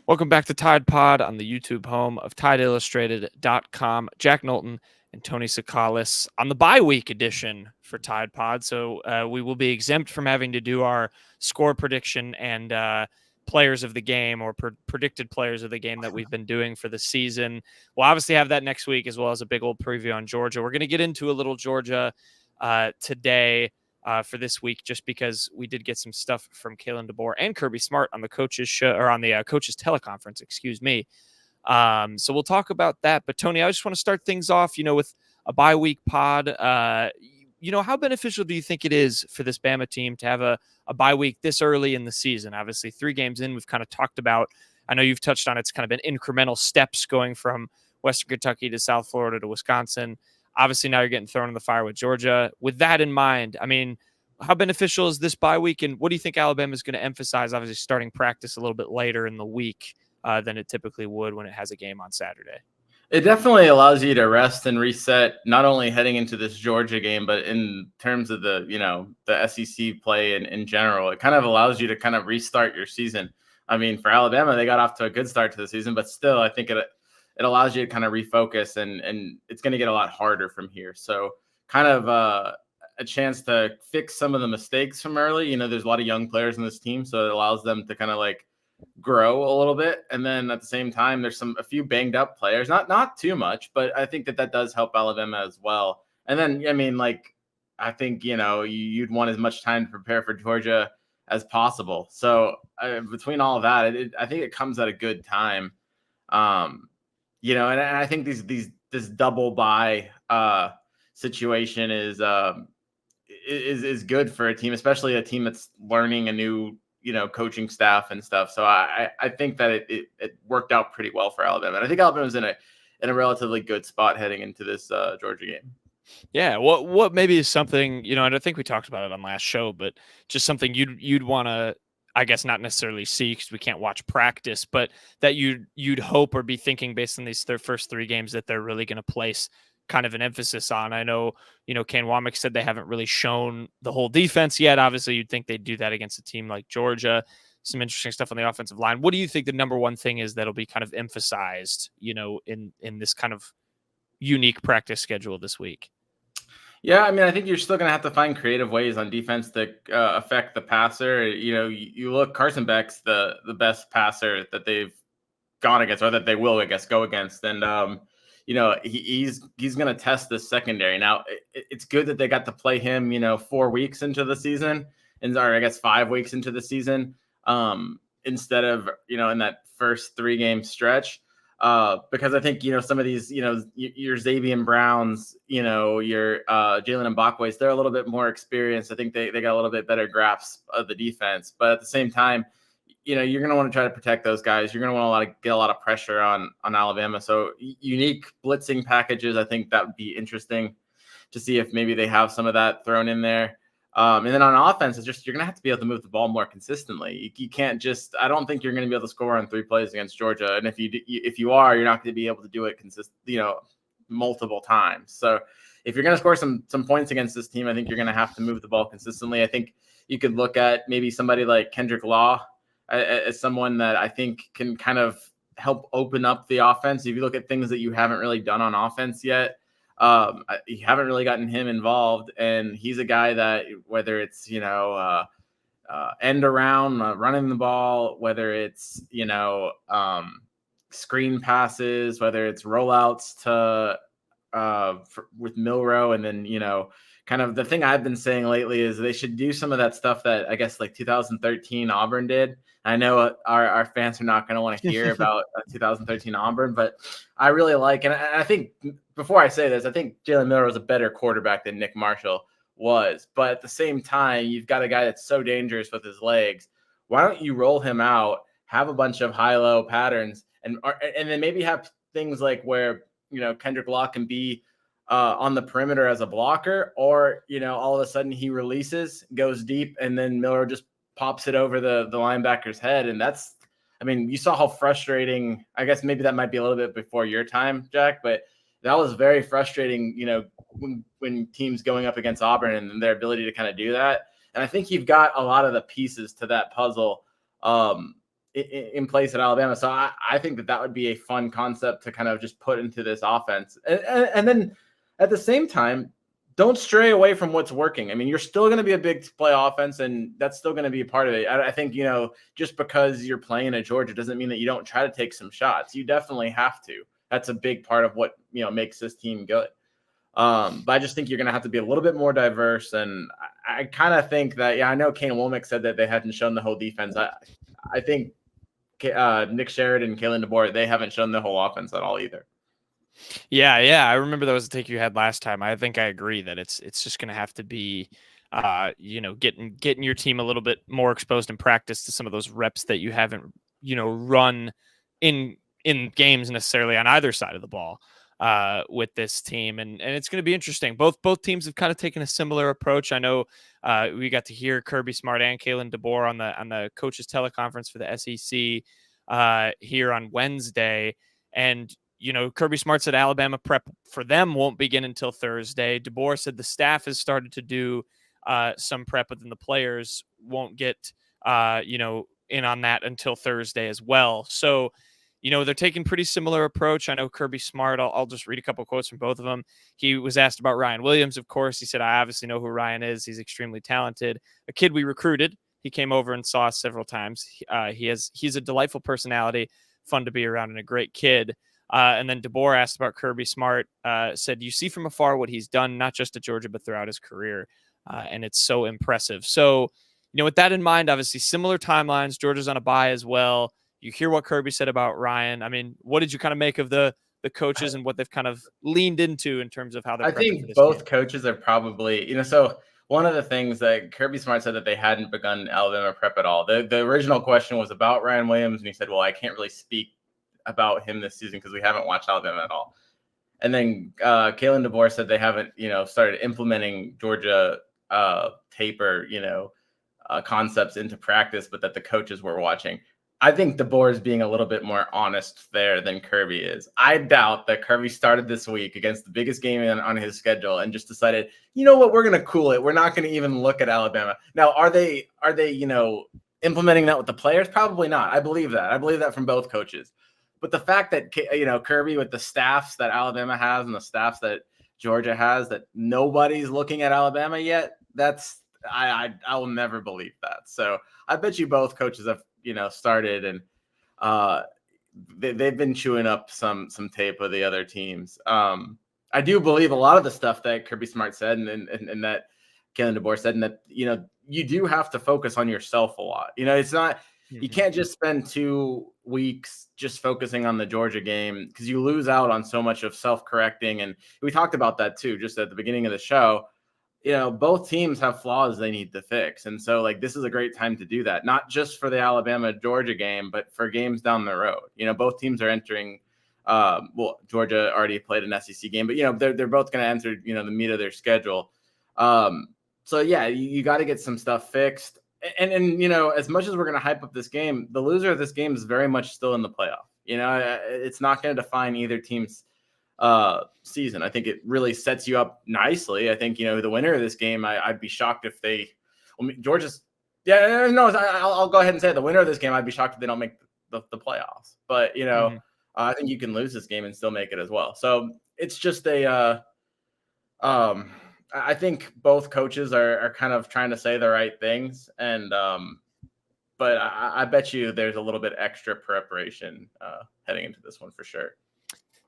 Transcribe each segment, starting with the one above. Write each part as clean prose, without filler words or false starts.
Welcome back to Tide Pod on the YouTube home of TideIllustrated.com. Jack Knowlton and Tony Sakalis on the bye week edition for Tide Pod. So we will be exempt from having to do our score prediction and players of the game or predicted players of the game that we've been doing for the season. We'll obviously have that next week, as well as a big old preview on Georgia. We're going to get into a little Georgia today. For this week, just because we did get some stuff from Kalen DeBoer and Kirby Smart on the coaches show, or on the coaches teleconference, excuse me. So we'll talk about that. But Tony, I just want to start things off, with a bye week pod. How beneficial do you think it is for this Bama team to have a bye week this early in the season? Obviously, 3 games in, we've kind of talked about, I know you've touched on it's kind of been incremental steps going from Western Kentucky to South Florida to Wisconsin. Obviously, now you're getting thrown in the fire with Georgia. With that in mind, I mean, how beneficial is this bye week, and what do you think Alabama is going to emphasize, obviously starting practice a little bit later in the week than it typically would when it has a game on Saturday? It definitely allows you to rest and reset, not only heading into this Georgia game, but in terms of the SEC play in general. It kind of allows you to kind of restart your season. I mean, for Alabama, they got off to a good start to the season, but still, I think it allows you to kind of refocus, and it's going to get a lot harder from here. So kind of a chance to fix some of the mistakes from early. There's a lot of young players in this team, so it allows them to kind of like grow a little bit. And then at the same time, there's a few banged up players, not too much, but I think that does help Alabama as well. And then, I mean, I think, you'd want as much time to prepare for Georgia as possible. So between all of that, I think it comes at a good time. And I think this double bye situation is good for a team, especially a team that's learning a new coaching staff and stuff. So I think that it worked out pretty well for Alabama, and I think Alabama's in a relatively good spot heading into this Georgia game. Yeah, what maybe is something, and I think we talked about it on last show, but just something you'd want to, I guess, not necessarily see because we can't watch practice, but that you'd hope or be thinking based on their first 3 games that they're really going to place kind of an emphasis on. I know, Kane Womack said they haven't really shown the whole defense yet. Obviously, you'd think they'd do that against a team like Georgia. Some interesting stuff on the offensive line. What do you think the number one thing is that'll be kind of emphasized, in this kind of unique practice schedule this week? Yeah, I mean, I think you're still going to have to find creative ways on defense to affect the passer. You look, Carson Beck's the best passer that they've gone against, or that they will, I guess, go against. And, he's going to test the secondary. Now, it's good that they got to play him, 4 weeks into the season, or I guess 5 weeks into the season, instead of, in that first 3-game stretch. Because I think, some of these, your Xavier Browns, your Jalen Mbakwe's, they're a little bit more experienced. I think they got a little bit better grasp of the defense. But at the same time, you're going to want to try to protect those guys. You're going to want to get a lot of pressure on Alabama. So unique blitzing packages, I think that would be interesting to see if maybe they have some of that thrown in there. And then on offense, it's just you're going to have to be able to move the ball more consistently. You can't I don't think you're going to be able to score on 3 plays against Georgia. And if you are, you're not going to be able to do it multiple times. So if you're going to score some points against this team, I think you're going to have to move the ball consistently. I think you could look at maybe somebody like Kendrick Law as someone that I think can kind of help open up the offense. If you look at things that you haven't really done on offense yet, you haven't really gotten him involved, and he's a guy that whether it's end around, running the ball, whether it's screen passes, whether it's rollouts to with Milrow, and then kind of the thing I've been saying lately is they should do some of that stuff that I guess like 2013 Auburn did. I know our fans are not going to want to hear about 2013 Auburn, but I really like, and I think before I say this, I think Jalen Milrow is a better quarterback than Nick Marshall was. But at the same time, you've got a guy that's so dangerous with his legs. Why don't you roll him out, have a bunch of high-low patterns, and then maybe have things like where Kendrick Law can be on the perimeter as a blocker, or all of a sudden he releases, goes deep, and then Milrow just pops it over the linebacker's head. And you saw how frustrating, I guess maybe that might be a little bit before your time, Jack, but that was very frustrating, when teams going up against Auburn and their ability to kind of do that. And I think you've got a lot of the pieces to that puzzle in place at Alabama. So I think that would be a fun concept to kind of just put into this offense. And then at the same time, don't stray away from what's working. I mean, you're still going to be a big play offense, and that's still going to be a part of it. I think, just because you're playing at Georgia doesn't mean that you don't try to take some shots. You definitely have to. That's a big part of what, makes this team good. But I just think you're going to have to be a little bit more diverse. And I kind of think that, I know Kane Womack said that they hadn't shown the whole defense. I think Nick Sheridan and Kalen DeBoer, they haven't shown the whole offense at all either. Yeah. I remember that was a take you had last time. I think I agree that it's just going to have to be, getting your team a little bit more exposed in practice to some of those reps that you haven't, run in games necessarily on either side of the ball with this team. And it's going to be interesting. Both teams have kind of taken a similar approach. I know we got to hear Kirby Smart and Kalen DeBoer on the coaches teleconference for the SEC here on Wednesday. And, Kirby Smart said Alabama prep for them won't begin until Thursday. DeBoer said the staff has started to do some prep, but then the players won't get, in on that until Thursday as well. So, they're taking pretty similar approach. I know Kirby Smart, I'll just read a couple quotes from both of them. He was asked about Ryan Williams, of course. He said, I obviously know who Ryan is. He's extremely talented. A kid we recruited. He came over and saw us several times. He's a delightful personality, fun to be around, and a great kid. And then DeBoer asked about Kirby Smart, said, you see from afar what he's done, not just at Georgia, but throughout his career. And it's so impressive. So, with that in mind, obviously similar timelines. Georgia's on a bye as well. You hear what Kirby said about Ryan. I mean, what did you kind of make of the coaches and what they've kind of leaned into in terms of how they're prepping for this I think both game? coaches are probably, so one of the things that Kirby Smart said that they hadn't begun Alabama prep at all. The original question was about Ryan Williams, and he said, well, I can't really speak about him this season because we haven't watched Alabama at all. And then Kalen DeBoer said they haven't, started implementing Georgia tape or, concepts into practice, but that the coaches were watching. I think DeBoer is being a little bit more honest there than Kirby is. I doubt that Kirby started this week against the biggest game on his schedule and just decided, you know what, we're going to cool it. We're not going to even look at Alabama. Now, are they, implementing that with the players? Probably not. I believe that. I believe that from both coaches. But the fact that, Kirby, with the staffs that Alabama has and the staffs that Georgia has, that nobody's looking at Alabama yet, I will never believe that. So I bet you both coaches have, started, and they've been chewing up some tape of the other teams. I do believe a lot of the stuff that Kirby Smart said and that Kalen DeBoer said, and that, you do have to focus on yourself a lot. It's not, you can't just spend 2 weeks just focusing on the Georgia game, because you lose out on so much of self-correcting. And we talked about that too, just at the beginning of the show. Both teams have flaws they need to fix. And so, this is a great time to do that, not just for the Alabama-Georgia game, but for games down the road. Both teams are entering, Georgia already played an SEC game, but, they're both going to enter, the meat of their schedule. So, yeah, you got to get some stuff fixed. And as much as we're going to hype up this game, the loser of this game is very much still in the playoff. It's not going to define either team's season. I think it really sets you up nicely. I think, the winner of this game, I'd be shocked if they, Georgia's, I'll go ahead and say it. The winner of this game, I'd be shocked if they don't make the playoffs. But, I think you can lose this game and still make it as well. So it's just I think both coaches are kind of trying to say the right things. And, but I bet you there's a little bit extra preparation heading into this one for sure.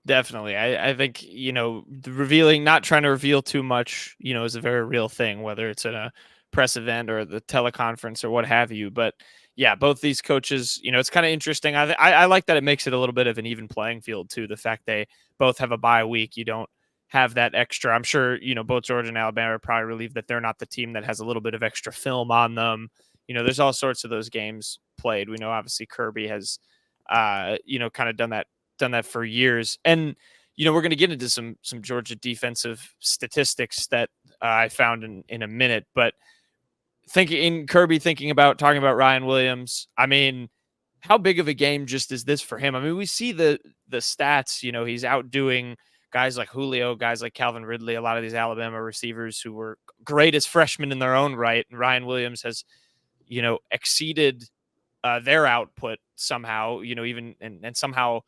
Definitely. I think, not trying to reveal too much, is a very real thing, whether it's in a press event or the teleconference or what have you. But yeah, both these coaches, it's kind of interesting. I like that it makes it a little bit of an even playing field too. The fact they both have a bye week, you don't have that extra. I'm sure, both Georgia and Alabama are probably relieved that they're not the team that has a little bit of extra film on them. There's all sorts of those games played. We know obviously Kirby has, kind of done that for years. And, we're going to get into some Georgia defensive statistics that I found in a minute, but talking about Ryan Williams, I mean, how big of a game just is this for him? I mean, we see the stats, he's outdoing guys like Julio, guys like Calvin Ridley, a lot of these Alabama receivers who were great as freshmen in their own right. And Ryan Williams has, exceeded their output somehow, even and somehow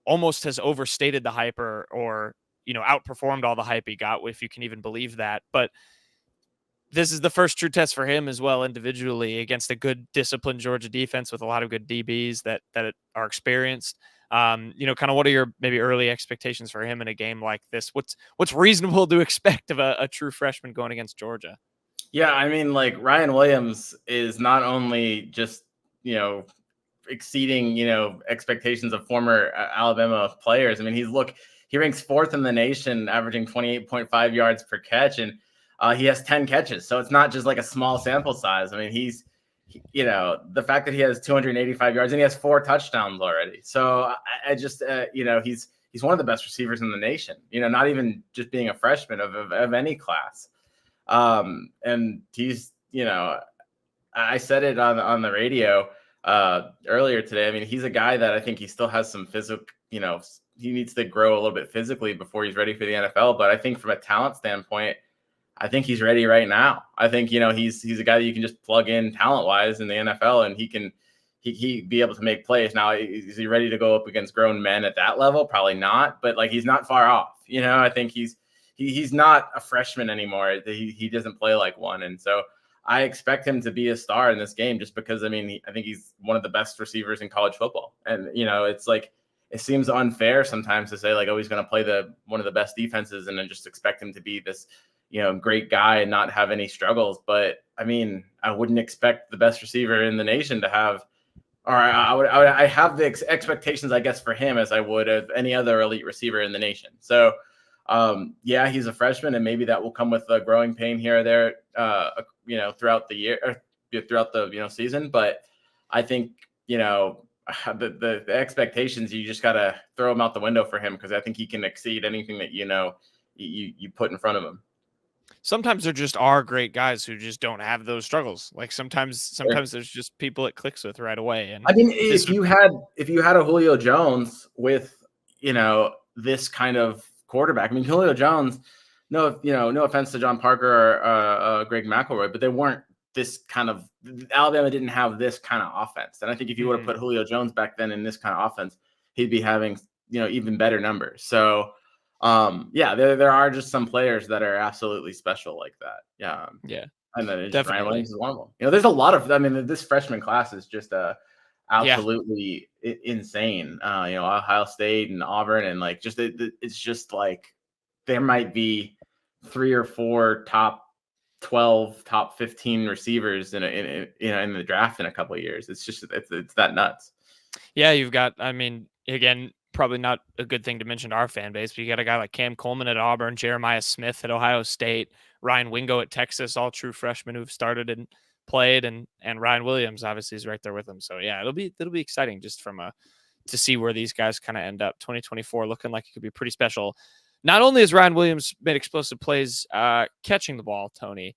almost has overstated the hype or outperformed all the hype he got, if you can even believe that. But this is the first true test for him as well individually against a good disciplined Georgia defense with a lot of good DBs that are experienced. Kind of what are your maybe early expectations for him in a game like this? What's reasonable to expect of a true freshman going against Georgia? Yeah, I mean, like Ryan Williams is not only just, you know, exceeding, expectations of former Alabama players. I mean, he ranks fourth in the nation, averaging 28.5 yards per catch, and he has 10 catches. So it's not just like a small sample size. I mean, the fact that he has 285 yards and he has 4 touchdowns already. So I just, he's one of the best receivers in the nation. Not even just being a freshman of any class. And he's, I said it on the radio earlier today. I mean, he's a guy that I think he still has some physical, he needs to grow a little bit physically before he's ready for the NFL. But I think from a talent standpoint, I think he's ready right now. I think, he's a guy that you can just plug in talent wise in the NFL and he be able to make plays. Now, is he ready to go up against grown men at that level? Probably not, but like, he's not far off. I think he's not a freshman anymore. He doesn't play like one. And so I expect him to be a star in this game just because, I mean, I think he's one of the best receivers in college football. And, it's like, it seems unfair sometimes to say like, oh, he's going to play one of the best defenses and then just expect him to be this, great guy and not have any struggles. But I mean, I wouldn't expect the best receiver in the nation to have, or I have the expectations, I guess, for him as I would of any other elite receiver in the nation. So, yeah, he's a freshman, and maybe that will come with a growing pain here or there, throughout the year, or throughout the season. But I think the expectations, you just gotta throw them out the window for him because I think he can exceed anything that you put in front of him. Sometimes there just are great guys who just don't have those struggles. Like sometimes there's just people it clicks with right away. And I mean, if you had a Julio Jones with this kind of quarterback, I mean, Julio Jones, no offense to John Parker or Greg McElroy, but they weren't this kind of, Alabama didn't have this kind of offense. And I think if you would have put Julio Jones back then in this kind of offense, he'd be having even better numbers. So yeah, there are just some players that are absolutely special like that. Yeah. Yeah. And then Definitely. Ryan Williams is one of them. There's a lot of, I mean, this freshman class is just absolutely insane. Ohio State and Auburn and like just it's just like there might be 3 or 4 top 12, top 15 receivers in the draft in a couple of years. It's just it's that nuts. Yeah, you've got, I mean, again, probably not a good thing to mention to our fan base, but you got a guy like Cam Coleman at Auburn, Jeremiah Smith at Ohio State, Ryan Wingo at Texas, all true freshmen who've started and played, and Ryan Williams obviously is right there with them. So yeah, it'll be exciting just to see where these guys kind of end up. 2024 looking like it could be pretty special. Not only has Ryan Williams made explosive plays catching the ball, Tony,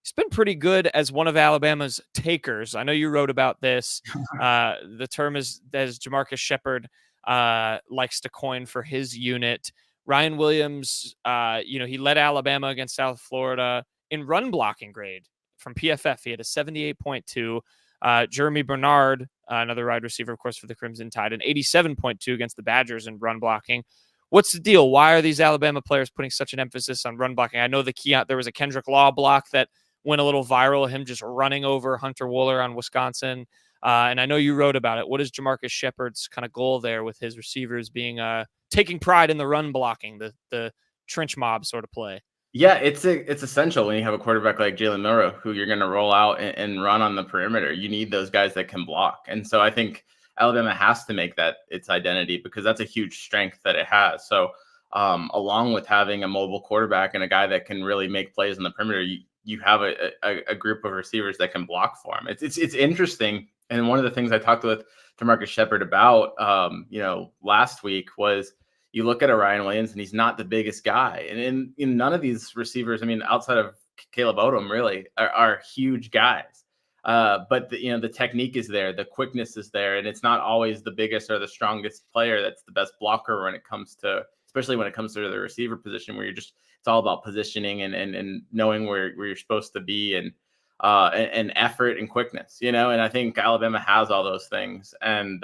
he's been pretty good as one of Alabama's takers. I know you wrote about this. The term is as Jamarcus Shepard likes to coin for his unit. Ryan Williams, he led Alabama against South Florida in run blocking grade from PFF. He had a 78.2. Jeremy Bernard, another wide receiver, of course, for the Crimson Tide, an 87.2 against the Badgers in run blocking. What's the deal? Why are these Alabama players putting such an emphasis on run blocking? I know there was a Kendrick Law block that went a little viral, him just running over Hunter Wooler on Wisconsin. And I know you wrote about it. What is Jamarcus Shepard's kind of goal there with his receivers being taking pride in the run blocking, the trench mob sort of play? Yeah, it's essential when you have a quarterback like Jalen Milroe, who you're going to roll out and run on the perimeter. You need those guys that can block. And so I think Alabama has to make that its identity because that's a huge strength that it has. So along with having a mobile quarterback and a guy that can really make plays on the perimeter, you have a group of receivers that can block for him. It's interesting. And one of the things I talked with Jamarcus Shepard about, last week was you look at Ryan Williams and he's not the biggest guy. And in none of these receivers, I mean, outside of Caleb Odom, really are huge guys. But the technique is there, the quickness is there, and it's not always the biggest or the strongest player that's the best blocker especially when it comes to the receiver position where it's all about positioning and knowing where you're supposed to be. And and effort and quickness, and I think Alabama has all those things, and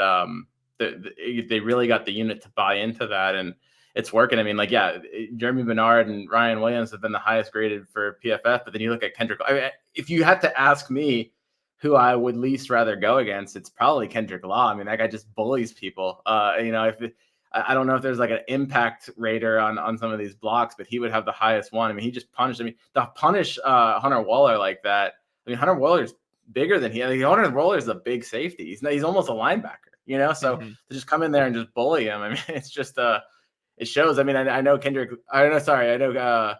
they really got the unit to buy into that, and it's working. I mean, like, yeah, Jeremy Bernard and Ryan Williams have been the highest graded for PFF, but then you look at Kendrick. I mean, if you had to ask me who I would least rather go against, it's probably Kendrick Law. I mean, that guy just bullies people. If I don't know if there's like an impact rater on some of these blocks, but he would have the highest one. I mean, he just punished. I mean, to punish Hunter Waller like that. I mean, Hunter Waller's bigger than he. I mean, Hunter Waller's a big safety. He's almost a linebacker. So to just come in there and just bully him. I mean, it's just it shows. I mean, I know Kendrick. I know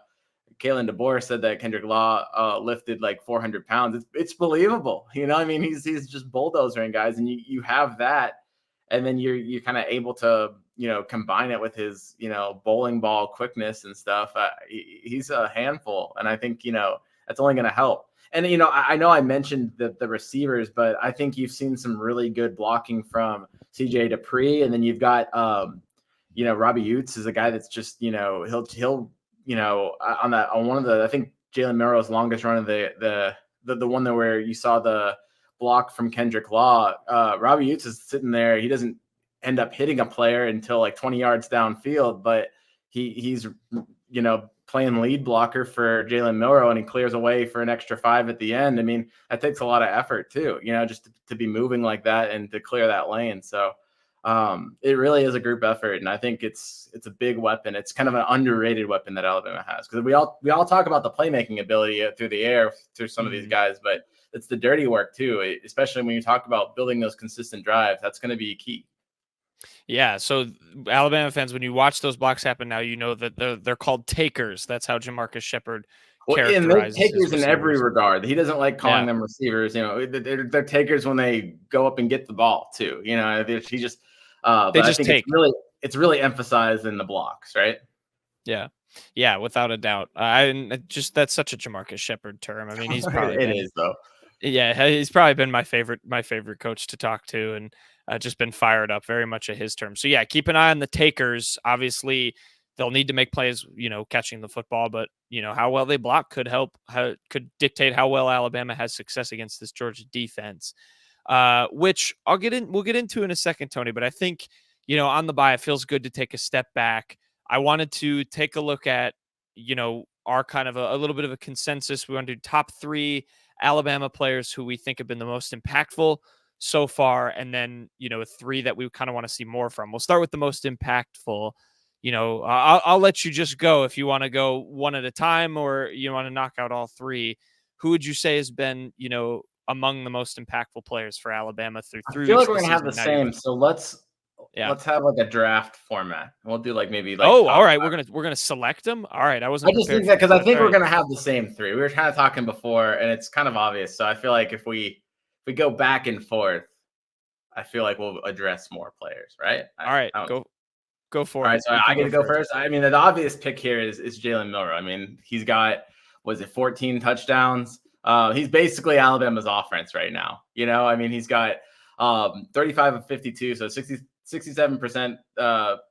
Kalen DeBoer said that Kendrick Law lifted like 400 pounds. It's believable. I mean, he's just bulldozering guys, and you have that, and then you're kind of able to combine it with his bowling ball quickness and stuff. He's a handful, and I think that's only going to help. And I know I mentioned the receivers, but I think you've seen some really good blocking from CJ Dupree, and then you've got Robbie Utes is a guy that's just he'll on one of the, I think Jalen Milroe's longest run of the one that where you saw the block from Kendrick Law. Robbie Utes is sitting there. He doesn't end up hitting a player until like 20 yards downfield, but he's playing lead blocker for Jalen Milroe, and he clears away for an extra 5 at the end. I mean, that takes a lot of effort too, just to be moving like that and to clear that lane. So it really is a group effort, and I think it's a big weapon. It's kind of an underrated weapon that Alabama has, because we all talk about the playmaking ability through the air through some of these guys, but it's the dirty work too, especially when you talk about building those consistent drives. That's going to be key. Yeah, so Alabama fans, when you watch those blocks happen now, that they're called takers. That's how Jamarcus Shepard characterizes and takers his in every regard. He doesn't like calling them receivers. They're takers when they go up and get the ball too. He just they just take. It's really emphasized in the blocks, right? Yeah, without a doubt. That's such a Jamarcus Shepard term. I mean, he's probably it is though. Yeah, he's probably been my favorite coach to talk to, and just been fired up, very much at his term. So yeah, keep an eye on the takers. Obviously, they'll need to make plays, catching the football, but how well they block could could dictate how well Alabama has success against this Georgia defense. Which we'll get into in a second, Tony. But I think on the bye, it feels good to take a step back. I wanted to take a look at our kind of a little bit of a consensus. We want to do top 3 Alabama players who we think have been the most impactful so far, and then 3 that we kind of want to see more from. We'll start with the most impactful. I'll let you just go if you want to go one at a time, or you want to knock out all 3. Who would you say has been among the most impactful players for Alabama through 3 weeks? I feel like we're gonna have the same. So let's have like a draft format. We'll do like maybe like. Oh, all right. We're gonna select them. All right. I just think that because I think we're gonna have the same 3. We were kind of talking before, and it's kind of obvious. So I feel like if we go back and forth, I feel like we'll address more players, right? All right. Go for it. All right. So I get to go first. I mean, the obvious pick here is Jalen Milroe. I mean, he's got 14 touchdowns. He's basically Alabama's offense right now. I mean, he's got 35 of 52, so 67%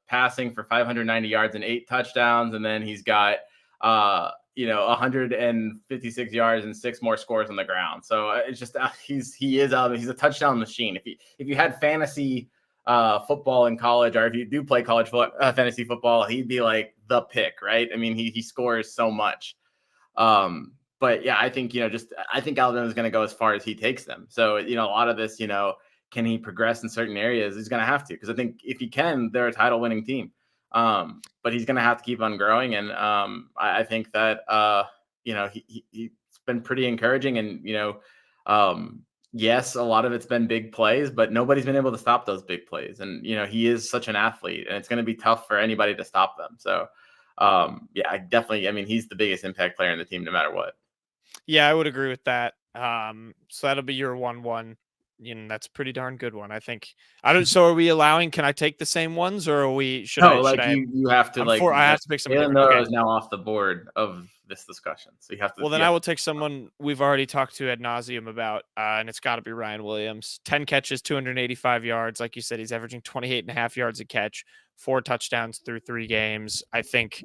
passing for 590 yards and 8 touchdowns, and then he's got 156 yards and 6 more scores on the ground. So it's just he's a touchdown machine. If you had fantasy football in college, or if you do play college fantasy football, he'd be like the pick, right? I mean, he scores so much. But yeah, I think I think Alabama is going to go as far as he takes them. So a lot of this, can he progress in certain areas? He's going to have to, because I think if he can, they're a title-winning team. But he's going to have to keep on growing, and I think that he's been pretty encouraging, and yes, a lot of it's been big plays, but nobody's been able to stop those big plays, and he is such an athlete, and it's going to be tough for anybody to stop them. So yeah, I mean, he's the biggest impact player in the team, no matter what. Yeah, I would agree with that. So that'll be your 1-1. That's a pretty darn good one, I think. So are we allowing? Can I take the same ones, or are we? You have to I have to pick someone. Okay. Is now off the board of this discussion, so you have to. Well, then I will take someone we've already talked to ad nauseum about, and it's got to be Ryan Williams. 10 catches, 285 yards. Like you said, he's averaging 28.5 yards a catch, 4 touchdowns through 3 games. I think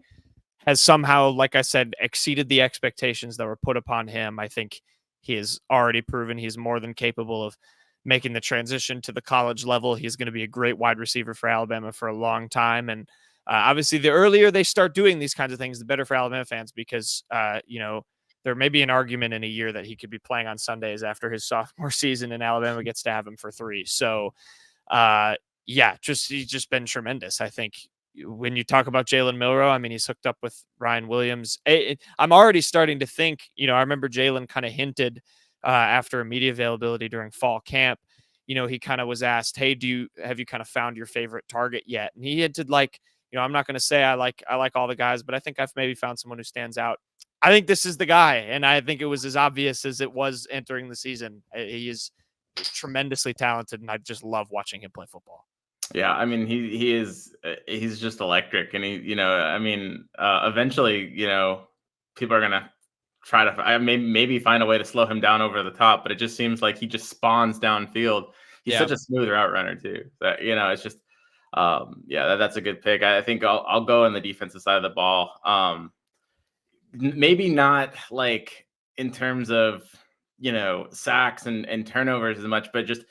has somehow, like I said, exceeded the expectations that were put upon him. I think he has already proven he's more than capable of making the transition to the college level. He's going to be a great wide receiver for Alabama for a long time. And obviously, the earlier they start doing these kinds of things, the better for Alabama fans, because, there may be an argument in a year that he could be playing on Sundays after his sophomore season, and Alabama gets to have him for 3. So, he's just been tremendous. I think when you talk about Jalen Milroe, I mean, he's hooked up with Ryan Williams. I'm already starting to think, I remember Jalen kind of hinted after media availability during fall camp, he kind of was asked, hey, have you kind of found your favorite target yet? And he hinted like, I'm not going to say I like all the guys, but I think I've maybe found someone who stands out. I think this is the guy. And I think it was as obvious as it was entering the season. He is tremendously talented, and I just love watching him play football. Yeah, I mean, he's just electric, and eventually, people are gonna try to maybe find a way to slow him down over the top, but it just seems like he just spawns downfield. He's such a smooth route runner too. That it's just, that's a good pick. I think I'll go on the defensive side of the ball. Maybe not like in terms of sacks and turnovers as much, but just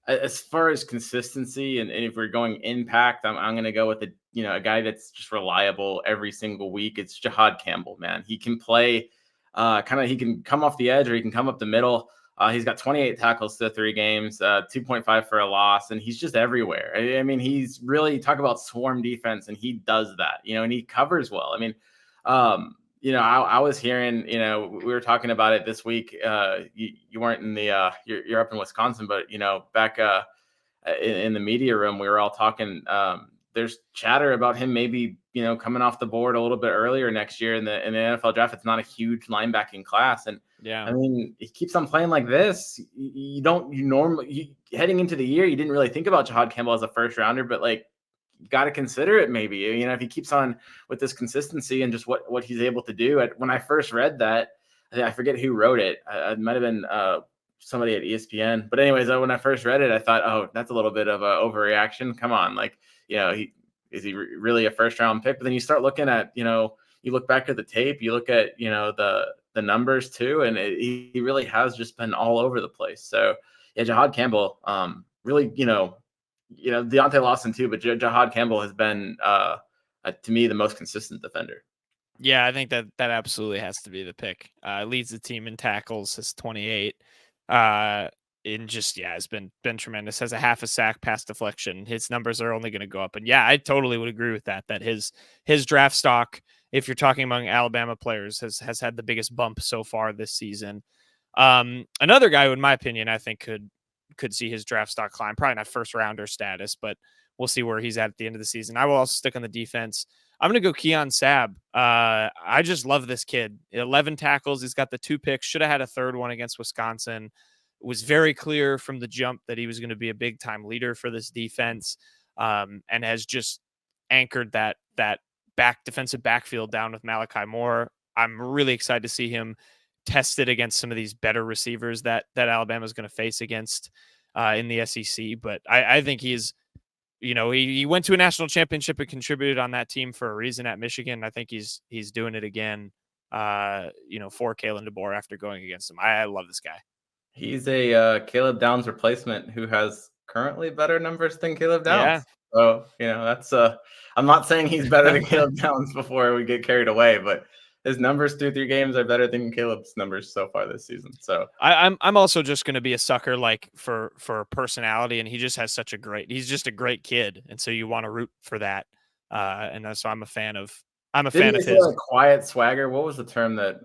as far as consistency and if we're going impact, I'm going to go with a guy that's just reliable every single week. It's Jahad Campbell, man. He can play he can come off the edge or he can come up the middle. He's got 28 tackles to 3 games, 2.5 for a loss, and he's just everywhere. I mean, he's really, talk about swarm defense, and he does that, and he covers well. I mean, I was hearing, we were talking about it this week. You weren't in the, you're up in Wisconsin, but, back in the media room, we were all talking. There's chatter about him maybe, coming off the board a little bit earlier next year in the NFL draft. It's not a huge linebacking class. And I mean, he keeps on playing like this. Heading into the year, you didn't really think about Jahad Campbell as a first rounder, but like, got to consider it maybe, if he keeps on with this consistency and just what he's able to do. When I first read that, I forget who wrote it. It might've been somebody at ESPN, but anyways, when I first read it, I thought, oh, that's a little bit of a overreaction. Come on. Like, is he really a first round pick? But then you start looking at, you look back at the tape, you look at, the numbers too. And he really has just been all over the place. So yeah, Jahad Campbell, really, Deontay Lawson too, but Jahad Campbell has been, to me, the most consistent defender. Yeah, I think that absolutely has to be the pick. Leads the team in tackles, has 28. Has been tremendous. Has a half a sack, pass deflection. His numbers are only going to go up. And yeah, I totally would agree with that. That his draft stock, if you're talking among Alabama players, has had the biggest bump so far this season. Another guy who, in my opinion, I think could see his draft stock climb. Probably not first rounder status, but we'll see where he's at the end of the season. I will also stick on the defense. I'm going to go Keon Sabb. I just love this kid. 11 tackles. He's got the 2 picks. Should have had a third one against Wisconsin. It was very clear from the jump that he was going to be a big time leader for this defense, and has just anchored that defensive backfield down with Malachi Moore. I'm really excited to see him tested against some of these better receivers that Alabama is going to face against in the SEC. But I think he's, he went to a national championship and contributed on that team for a reason at Michigan. I think he's doing it again, for Kalen DeBoer after going against him. I love this guy. He's a Caleb Downs replacement who has currently better numbers than Caleb Downs. Yeah. So, that's I'm not saying he's better than Caleb Downs before we get carried away, but his numbers through 3 games are better than Caleb's numbers so far this season. So I'm also just going to be a sucker like for personality, and he just has he's just a great kid, and so you want to root for that. And so I'm a fan of his. Like quiet swagger. What was the term that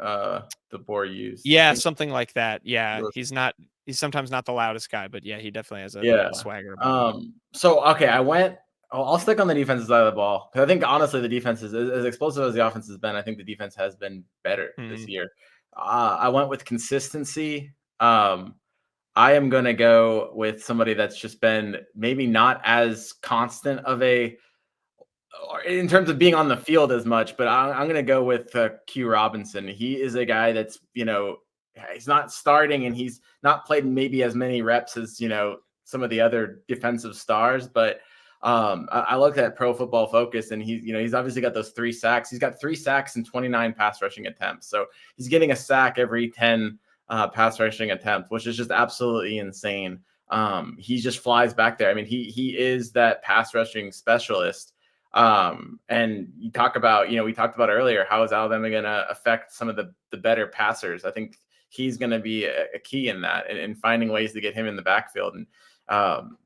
DeBoer used? Yeah, something like that. Yeah, he's sometimes not the loudest guy, but yeah, he definitely has a swagger about him. So okay, I'll stick on the defensive side of the ball, because I think honestly the defense is as explosive as the offense has been. I think the defense has been better this year. I went with consistency. I am going to go with somebody that's just been maybe not as constant of in terms of being on the field as much, but I'm going to go with Q Robinson. He is a guy that's, he's not starting and he's not played maybe as many reps as, some of the other defensive stars, but I looked at Pro Football Focus, and he's obviously got those 3 sacks. He's got 3 sacks and 29 pass rushing attempts. So he's getting a sack every 10 pass rushing attempt, which is just absolutely insane. He just flies back there. I mean, he is that pass rushing specialist. And you talk about, we talked about earlier, how is Alabama going to affect some of the better passers? I think he's going to be a key in that, and finding ways to get him in the backfield. And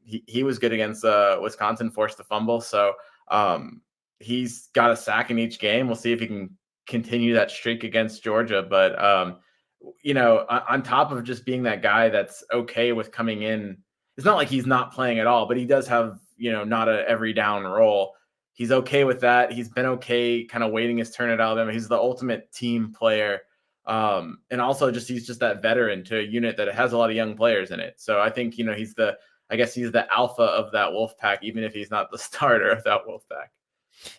he was good against Wisconsin, forced the fumble. So he's got a sack in each game. We'll see if he can continue that streak against Georgia. But on top of just being that guy that's okay with coming in, it's not like he's not playing at all, but he does have, not a every down role. He's okay with that. He's been okay kind of waiting his turn at Alabama. He's the ultimate team player. And also he's just that veteran to a unit that has a lot of young players in it. So I think, he's the alpha of that wolf pack, even if he's not the starter of that wolf pack.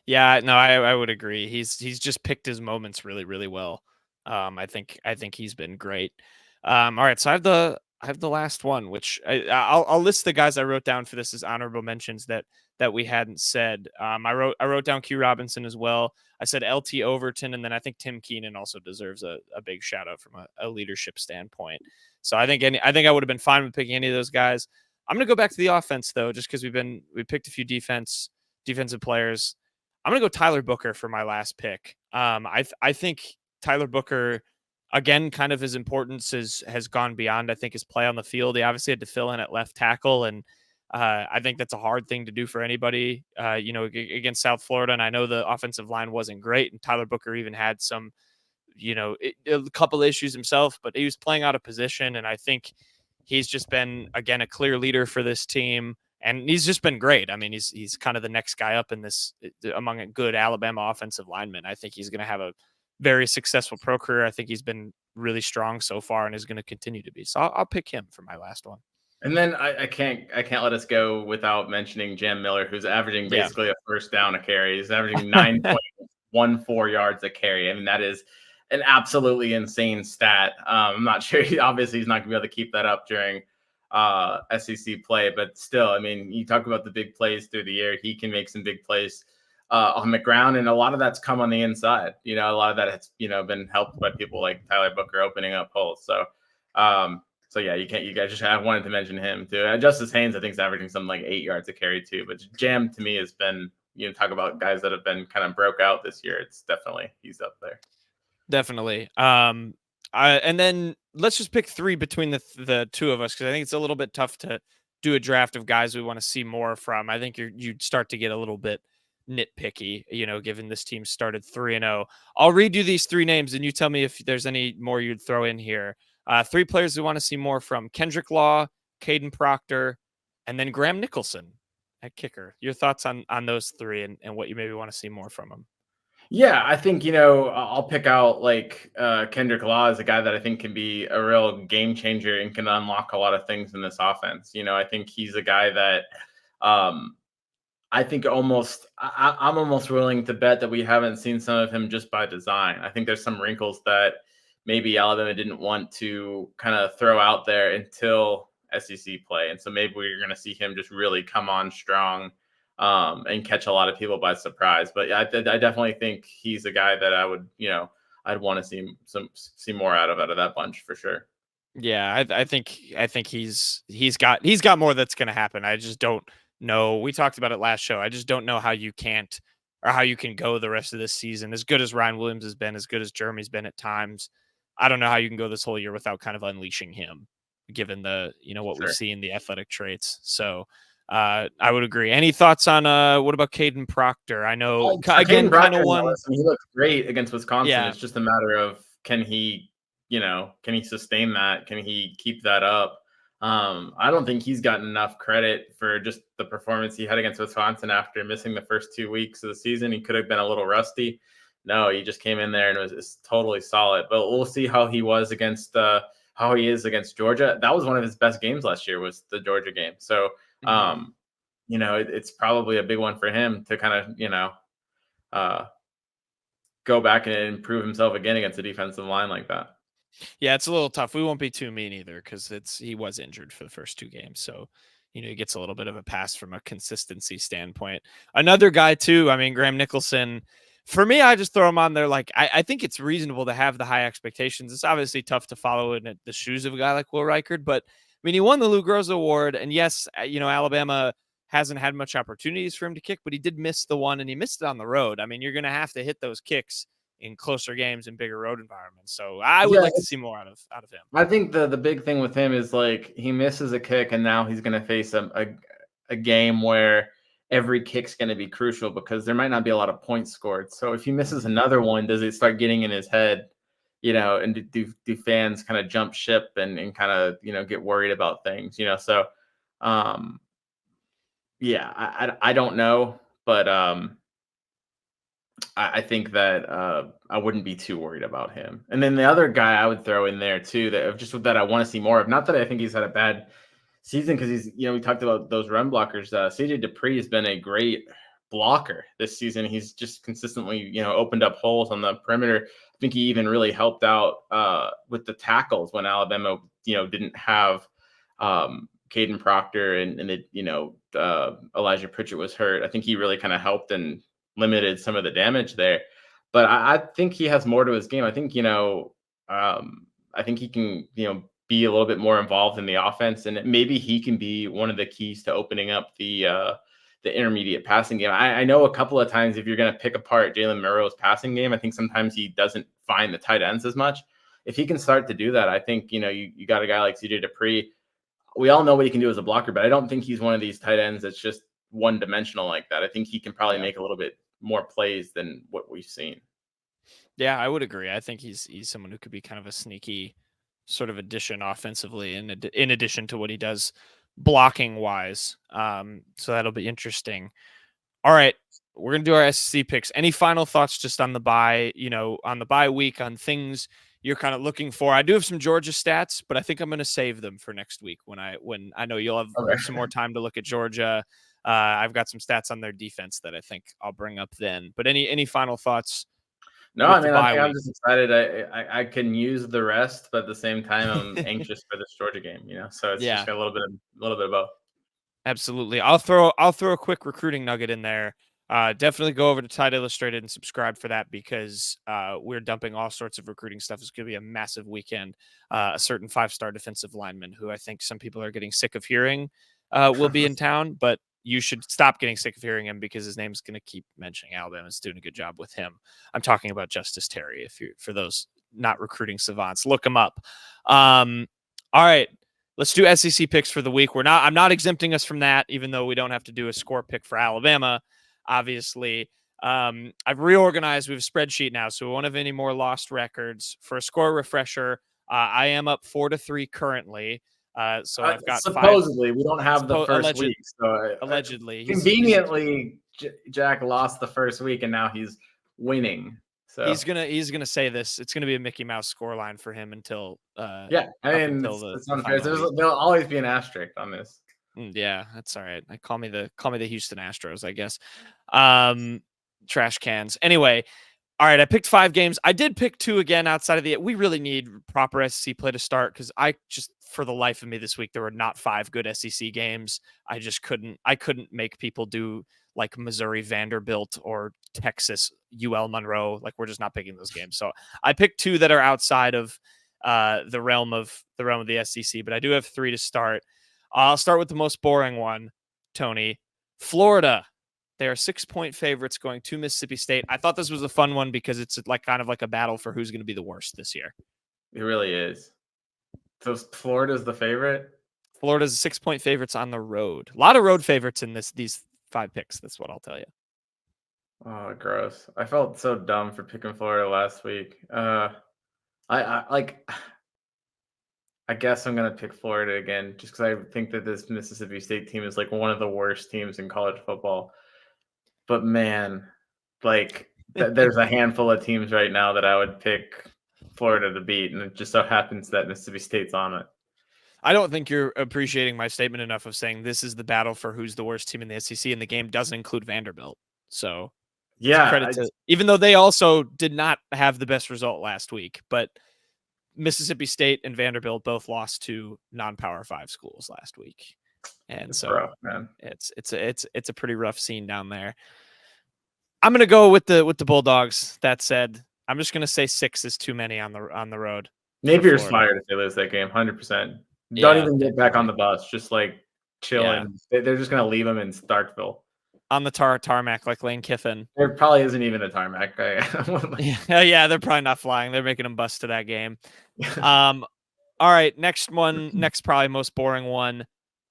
Yeah, no, I would agree. He's just picked his moments really, really well. I think he's been great. All right, so I have the last one, which I'll list the guys I wrote down for this as honorable mentions that we hadn't said. I wrote down Q Robinson as well. I said LT Overton, and then I think Tim Keenan also deserves a big shout out from a leadership standpoint. So I think I would have been fine with picking any of those guys. I'm gonna go back to the offense though, just because we picked a few defensive players. I'm gonna go Tyler Booker for my last pick. I think Tyler Booker, again, kind of his importance has gone beyond, I think, his play on the field. He obviously had to fill in at left tackle, and I think that's a hard thing to do for anybody, against South Florida. And I know the offensive line wasn't great, and Tyler Booker even had some, a couple issues himself, but he was playing out of position, and I think he's just been, again, a clear leader for this team. And he's just been great. I mean, he's kind of the next guy up in this among a good Alabama offensive lineman. I think he's going to have a very successful pro career. I think he's been really strong so far and is going to continue to be. So I'll pick him for my last one. And then I can't let us go without mentioning Jam Miller, who's averaging basically a first down a carry. He's averaging 9.14 yards a carry. I mean, that is an absolutely insane stat. I'm not sure. Obviously, he's not going to be able to keep that up during SEC play, but still, I mean, you talk about the big plays through the air. He can make some big plays on the ground, and a lot of that's come on the inside. A lot of that has been helped by people like Tyler Booker opening up holes. So yeah, you guys just have wanted to mention him too. Justice Haynes, I think, is averaging something like 8 yards a carry too. But Jam to me has been, talk about guys that have been kind of broke out this year. It's definitely, he's up there. Definitely. And then let's just pick three between the two of us, because I think it's a little bit tough to do a draft of guys we want to see more from. I think you'd start to get a little bit nitpicky, given this team started 3-0. I'll read you these three names, and you tell me if there's any more you'd throw in here. Three players we want to see more from: Kendrick Law, Caden Proctor, and then Graham Nicholson at kicker. Your thoughts on those three and what you maybe want to see more from them? Yeah, I think, I'll pick out like Kendrick Law as a guy that I think can be a real game changer and can unlock a lot of things in this offense. I think he's a guy that I think I'm almost willing to bet that we haven't seen some of him just by design. I think there's some wrinkles that maybe Alabama didn't want to kind of throw out there until SEC play. And so maybe we're going to see him just really come on strong and catch a lot of people by surprise. But I definitely think he's a guy that I would, I'd want to see more out of that bunch for sure. Yeah, I think he's got more that's going to happen. I just don't know. We talked about it last show. I just don't know how you can go the rest of this season. As good as Ryan Williams has been, as good as Jeremy's been at times, I don't know how you can go this whole year without kind of unleashing him, given the, what we see in the athletic traits. So I would agree. Any thoughts on what about Caden Proctor? I know again, kind of one. He looked great against Wisconsin. Yeah. It's just a matter of can he sustain that? Can he keep that up? I don't think he's gotten enough credit for just the performance he had against Wisconsin after missing the first 2 weeks of the season. He could have been a little rusty. No, he just came in there and was totally solid. But we'll see how he was against how he is against Georgia. That was one of his best games last year, was the Georgia game. So it's probably a big one for him to kind of go back and improve himself again against a defensive line like that. Yeah, it's a little tough. We won't be too mean either, because he was injured for the first 2 games. So, he gets a little bit of a pass from a consistency standpoint. Another guy too, I mean, Graham Nicholson, For me, I just throw him on there. Like, I think it's reasonable to have the high expectations. It's obviously tough to follow in the shoes of a guy like Will Reichard, but I mean, he won the Lou Groza Award, and yes, Alabama hasn't had much opportunities for him to kick, but he did miss the one, and he missed it on the road. I mean, you're going to have to hit those kicks in closer games and bigger road environments. So I would Yeah, like to see more out of him. I think the big thing with him is like he misses a kick, and now he's going to face a game where every kick's going to be crucial because there might not be a lot of points scored. So if he misses another one, does it start getting in his head? And do fans kind of jump ship and kind of get worried about things? So um, yeah, I don't know, but I think that I wouldn't be too worried about him. And then the other guy I would throw in there too that I want to see more of. Not that I think he's had a bad season because he's we talked about those run blockers. CJ Dupree has been a great blocker this season. He's just consistently opened up holes on the perimeter. I think he even really helped out with the tackles when Alabama didn't have Caden Proctor and Elijah Pritchett was hurt. I think he really kind of helped and limited some of the damage there. But I think he has more to his game. I think I think he can be a little bit more involved in the offense, and maybe he can be one of the keys to opening up the intermediate passing game. I know a couple of times if you're going to pick apart Jalen Milroe's passing game, I think sometimes he doesn't find the tight ends as much. If he can start to do that, I think you got a guy like CJ Dupree. We all know what he can do as a blocker, but I don't think he's one of these tight ends that's just one dimensional like that. I think he can probably make a little bit more plays than what we've seen. Yeah, I would agree. I think he's someone who could be kind of a sneaky sort of addition offensively, in addition to what he does blocking wise. So that'll be interesting. All right, we're gonna do our SEC picks. Any final thoughts just on the bye? On the bye week, on things you're kind of looking for. I do have some Georgia stats, but I think I'm going to save them for next week when I know you'll have some more time to look at Georgia. I've got some stats on their defense that I think I'll bring up then. But any final thoughts? No, I mean, I think I'm just excited. I can use the rest, but at the same time, I'm anxious for this Georgia game. So it's just got a little bit of both. Absolutely. I'll throw a quick recruiting nugget in there. Definitely go over to Tide Illustrated and subscribe for that because we're dumping all sorts of recruiting stuff. It's going to be a massive weekend. A certain 5-star defensive lineman who I think some people are getting sick of hearing will be in town, but you should stop getting sick of hearing him because his name's going to keep mentioning Alabama's doing a good job with him. I'm talking about Justice Terry. For those not recruiting savants, look him up. All right. Let's do SEC picks for the week. I'm not exempting us from that, even though we don't have to do a score pick for Alabama. Obviously, I've reorganized. We have a spreadsheet now, so we won't have any more lost records. For a score refresher, I am up 4-3 currently. So I've got supposedly 5. We don't have the first week. So allegedly, conveniently, Jack lost the first week, and now he's winning. So he's gonna say this. It's gonna be a Mickey Mouse scoreline for him until yeah. I mean, it's unfair. There'll always be an asterisk on this. Yeah, that's all right. Call me the Houston Astros, I guess. Trash cans. Anyway, all right. I picked 5 games. I did pick 2 again outside of we really need proper SEC play to start because I just, for the life of me this week, there were not 5 good SEC games. I just couldn't make people do like Missouri Vanderbilt or Texas UL Monroe. Like we're just not picking those games. So I picked 2 that are outside of the realm of the SEC, but I do have 3 to start. I'll start with the most boring one, Tony. Florida. They are 6-point favorites going to Mississippi State. I thought this was a fun one because it's kind of like a battle for who's going to be the worst this year. It really is. So Florida's the favorite? Florida's 6-point favorites on the road. A lot of road favorites in these 5 picks. That's what I'll tell you. Oh, gross. I felt so dumb for picking Florida last week. I guess I'm going to pick Florida again just because I think that this Mississippi State team is like one of the worst teams in college football. But man, like there's a handful of teams right now that I would pick Florida to beat, and it just so happens that Mississippi State's on it. I don't think you're appreciating my statement enough of saying this is the battle for who's the worst team in the SEC, and the game doesn't include Vanderbilt. So yeah, even though they also did not have the best result last week, but Mississippi State and Vanderbilt both lost to non-Power 5 schools last week. And so rough, man. it's a pretty rough scene down there. I'm gonna go with the Bulldogs. That said, I'm just gonna say 6 is too many on the road. Napier's fired if they lose that game, 100%. Don't Yeah, even get back on definitely. the bus. Just like chill Yeah. in. They're just gonna leave him in Starkville. On the tarmac like Lane Kiffin. There probably isn't even a tarmac. Yeah, they're probably not flying. They're making them bus to that game. All right, next probably most boring one.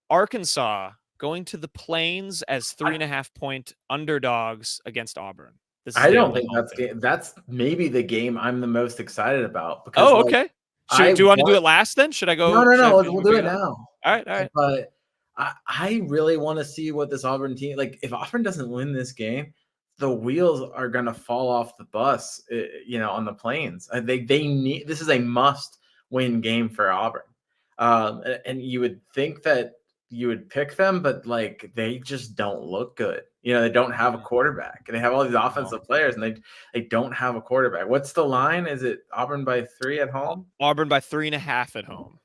Arkansas going to the Plains as 3.5-point underdogs against Auburn. This is I the don't think Oklahoma that's maybe the game I'm the most excited about because Oh, like okay. I Do you want to do want it last then? Should I no, go? no, Should I no. should We'll we do pick it it up? now. All right, all right. But I really want to see what this Auburn team like. If Auburn doesn't win this game, the wheels are gonna fall off the bus. On the Plains. They need this is a must win game for Auburn. And you would think that you would pick them, but like they just don't look good. They don't have a quarterback. They have all these offensive players, and they don't have a quarterback. What's the line? Is it Auburn by 3 at home? Auburn by 3.5 at home.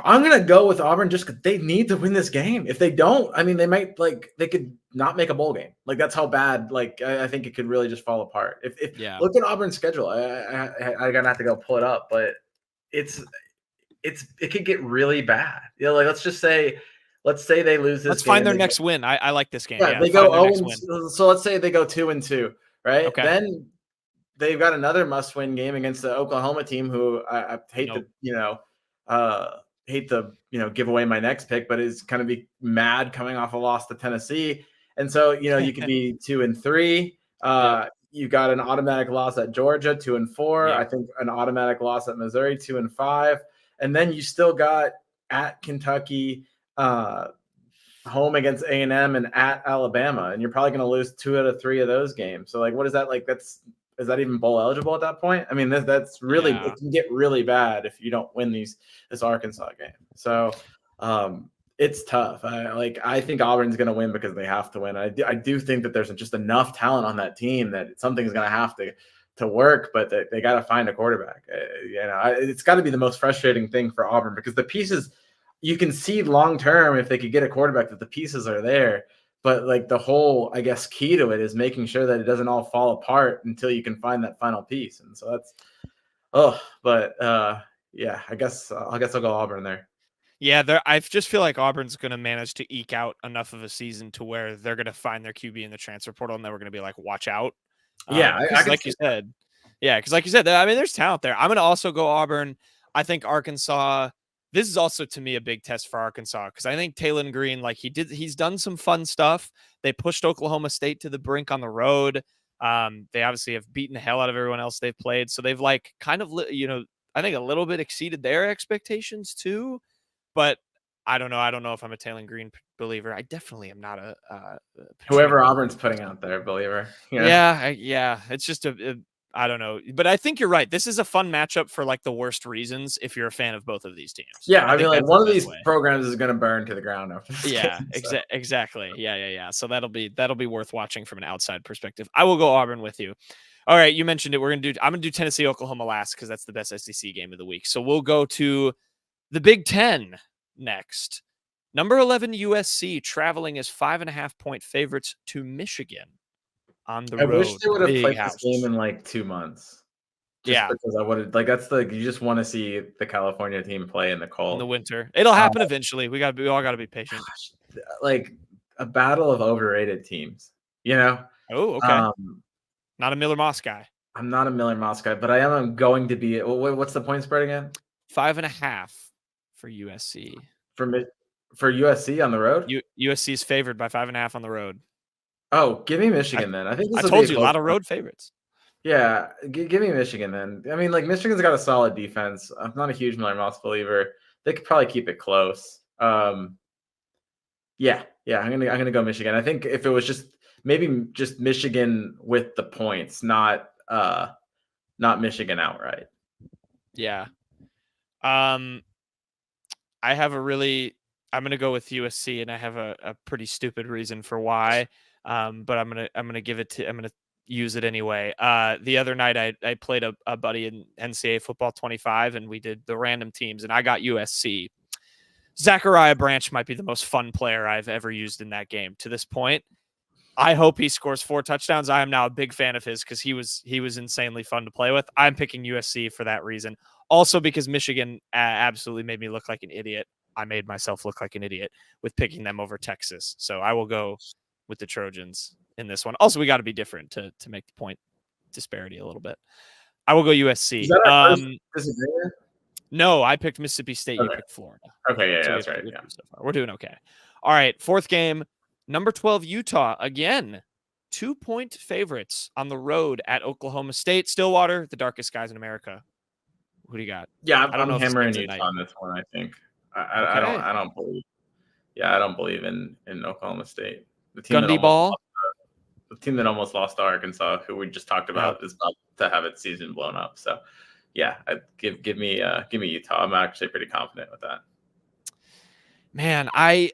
I'm gonna go with Auburn just because they need to win this game. If they don't, I mean, they could not make a bowl game. Like that's how bad. Like I think it could really just fall apart. If look at Auburn's schedule, I gotta have to go pull it up, but it could get really bad. Like let's say they lose this. Let's find their next win. I like this game. Yeah, they go 0-2. So let's say they go 2-2, right? Okay. Then they've got another must-win game against the Oklahoma team, who I hate to give away my next pick, but is kind of be mad coming off a loss to Tennessee. And so, you could be 2-3. You got an automatic loss at Georgia, 2-4. I think an automatic loss at Missouri, 2-5. And then you still got at Kentucky, home against A&M, and at Alabama. And you're probably going to lose 2 out of 3 of those games. So like, what is that like? Is that even bowl eligible at that point? I mean, that's really it can get really bad if you don't win this Arkansas game. So it's tough. I think Auburn's going to win because they have to win. I do think that there's just enough talent on that team that something's going to have to work, but they got to find a quarterback. It's got to be the most frustrating thing for Auburn because the pieces you can see long term if they could get a quarterback that the pieces are there. But like the whole, I guess, key to it is making sure that it doesn't all fall apart until you can find that final piece. And so yeah, I guess I'll go Auburn there. Yeah, I just feel like Auburn's going to manage to eke out enough of a season to where they're going to find their QB in the transfer portal, and then we're going to be like, watch out. Like you said, I mean, there's talent there. I'm going to also go Auburn. I think Arkansas. This is also to me a big test for Arkansas because I think Talon Green, he's done some fun stuff. They pushed Oklahoma State to the brink on the road. They obviously have beaten the hell out of everyone else they've played. So they've I think a little bit exceeded their expectations too. But I don't know. I don't know if I'm a Talon Green believer. I definitely am not a whoever Auburn's putting out there believer. Yeah. It's just I don't know, but I think you're right. This is a fun matchup for like the worst reasons if you're a fan of both of these teams. Yeah, I mean, like one of these programs is going to burn to the ground after this game, exactly. Yeah. So that'll be worth watching from an outside perspective. I will go Auburn with you. All right, you mentioned it. I'm gonna do Tennessee Oklahoma last because that's the best SEC game of the week. So we'll go to the Big Ten next. Number 11 USC traveling as 5.5-point favorites to Michigan. On the road. I wish they would have played this game in like 2 months. Because I would have you just want to see the California team play in the cold. In the winter. It'll happen eventually. We all gotta be patient. Like a battle of overrated teams, Oh, okay. Not a Miller Moss guy. I'm not a Miller Moss guy, but I am going to be. What's the point spread again? 5.5 for USC. For USC on the road? USC is favored by 5.5 on the road. Oh, give me Michigan then. I think I told you a lot of road favorites. Yeah, give me Michigan then. I mean, like Michigan's got a solid defense. I'm not a huge Miller Moss believer. They could probably keep it close. Yeah. I'm gonna go Michigan. I think if it was just Michigan with the points, not Michigan outright. Yeah. I'm gonna go with USC, and I have a pretty stupid reason for why. But I'm gonna use it anyway. The other night I played a buddy in NCAA football 25, and we did the random teams, and I got USC. Zachariah Branch might be the most fun player I've ever used in that game to this point. I hope he scores 4 touchdowns. I am now a big fan of his because he was insanely fun to play with. I'm picking USC for that reason. Also because Michigan absolutely made me look like an idiot. I made myself look like an idiot with picking them over Texas. So I will go with the Trojans in this one. Also, we got to be different to make the point disparity a little bit. I will go USC. Is that our first disagreement? No, I picked Mississippi State. You picked Florida. Okay, yeah, so that's right. Yeah. So far. We're doing okay. All right, 4th game. Number 12, Utah. Again, 2-point favorites on the road at Oklahoma State. Stillwater, the darkest skies in America. Who do you got? Yeah, I don't know I'm if hammering Utah on this one. I think I don't believe. Yeah, I don't believe in Oklahoma State. The team Gundy ball. The team that almost lost to Arkansas, who we just talked about, is about to have its season blown up. So, yeah, give me Utah. I'm actually pretty confident with that. Man, I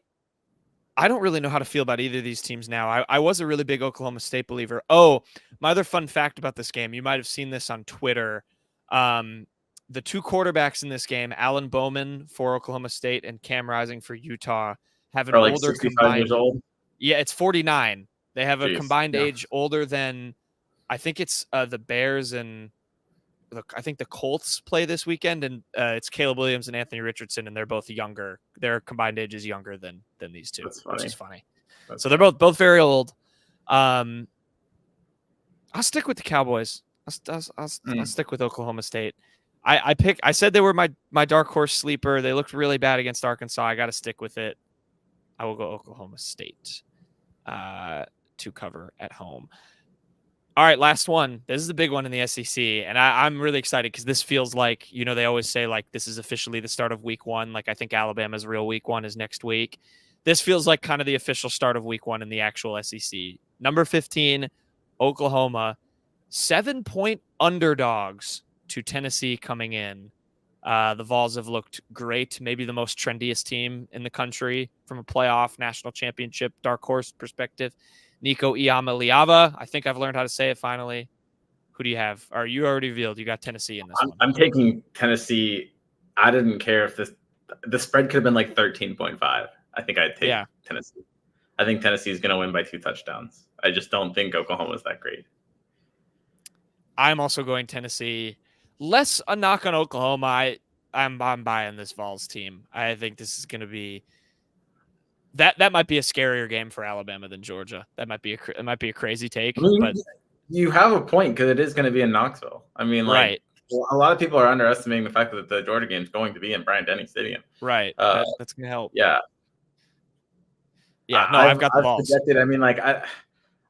don't really know how to feel about either of these teams now. I was a really big Oklahoma State believer. Oh, my other fun fact about this game, you might have seen this on Twitter. The 2 quarterbacks in this game, Alan Bowman for Oklahoma State and Cam Rising for Utah, have an older 65 combined. Years old? Yeah, it's 49. They have a combined age older than, I think it's the Bears and I think the Colts play this weekend, and it's Caleb Williams and Anthony Richardson, and they're both younger. Their combined age is younger than these two, which is funny. So they're both very old. I'll stick with the Cowboys. I'll stick with Oklahoma State. I said they were my dark horse sleeper. They looked really bad against Arkansas. I got to stick with it. I will go Oklahoma State to cover at home. All right, last one. This is the big one in the SEC, and I'm really excited because this feels like, they always say, like, this is officially the start of week 1. Like, I think Alabama's real week 1 is next week. This feels like kind of the official start of week 1 in the actual SEC. Number 15, Oklahoma, 7-point underdogs to Tennessee coming in. The Vols have looked great, maybe the most trendiest team in the country from a playoff national championship dark horse perspective. Nico Iamaleava. I think I've learned how to say it finally. Who do you have? Are you already revealed? You got Tennessee in this one. I'm taking Tennessee. I didn't care if the spread could have been like 13.5. I think I'd take Tennessee. I think Tennessee is going to win by 2 touchdowns. I just don't think Oklahoma is that great. I'm also going Tennessee. Less a knock on Oklahoma. I'm buying this Vols team. I think this is going to be that might be a scarier game for Alabama than Georgia. That might be a crazy take. But you have a point because it is going to be in Knoxville. I mean, like, a lot of people are underestimating the fact that the Georgia game is going to be in Bryant-Denny Stadium. Right. That's going to help. Yeah. Yeah. No, I've got the Vols.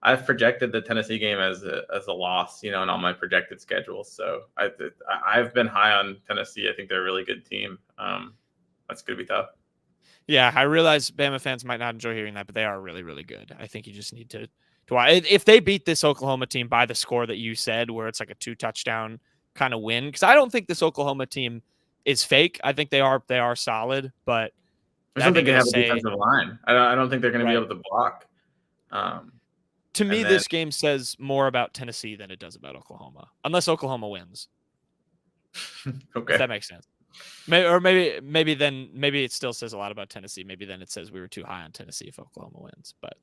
I've projected the Tennessee game as a loss, in all my projected schedules. So I've been high on Tennessee. I think they're a really good team. That's going to be tough. Yeah, I realize Bama fans might not enjoy hearing that, but they are really, really good. I think you just need to if they beat this Oklahoma team by the score that you said, where it's like a 2-touchdown kind of win, because I don't think this Oklahoma team is fake. I think they are solid, but I don't think they have a defensive line. I don't think they're going to be able to block. To me, this game says more about Tennessee than it does about Oklahoma, unless Oklahoma wins. Okay, if that makes sense. Maybe it still says a lot about Tennessee. Maybe then it says we were too high on Tennessee if Oklahoma wins. But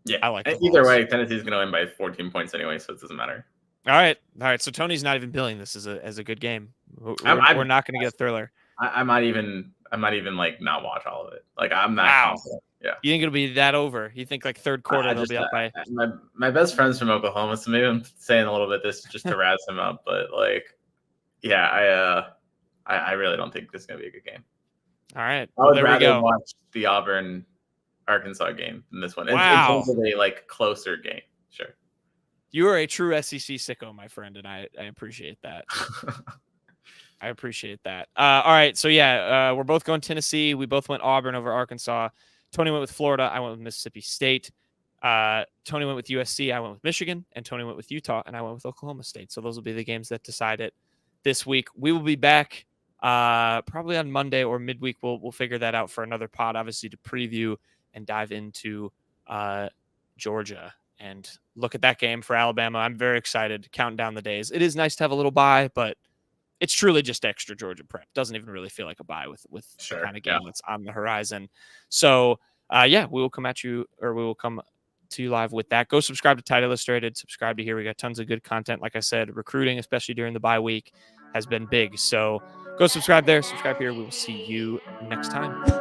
yeah, I like either way. Tennessee's going to win by 14 points anyway, so it doesn't matter. All right. So Tony's not even billing this as a good game. We're not going to get a thriller. I might even like not watch all of it. Like, I'm not confident. Yeah. You think it'll be that over? You think like third quarter they'll be up by? My best friend's from Oklahoma, so maybe I'm saying a little bit this just to razz him up, but like, yeah, I really don't think this is gonna be a good game. All right. I would rather watch the Auburn Arkansas game than this one. Wow. In terms of a closer game. Sure. You are a true SEC sicko, my friend, and I appreciate that. I appreciate that. All right. So yeah, we're both going Tennessee. We both went Auburn over Arkansas. Tony went with Florida. I went with Mississippi State. Tony went with USC. I went with Michigan. And Tony went with Utah. And I went with Oklahoma State. So those will be the games that decide it this week. We will be back probably on Monday or midweek. We'll figure that out for another pod, obviously, to preview and dive into Georgia and look at that game for Alabama. I'm very excited, counting down the days. It is nice to have a little bye, but it's truly just extra Georgia prep. Doesn't even really feel like a bye with the kind of game that's on the horizon. So, we will come at you, or we will come to you live with that. Go subscribe to Tide Illustrated. Subscribe to here. We got tons of good content. Like I said, recruiting, especially during the bye week, has been big. So go subscribe there. Subscribe here. We will see you next time.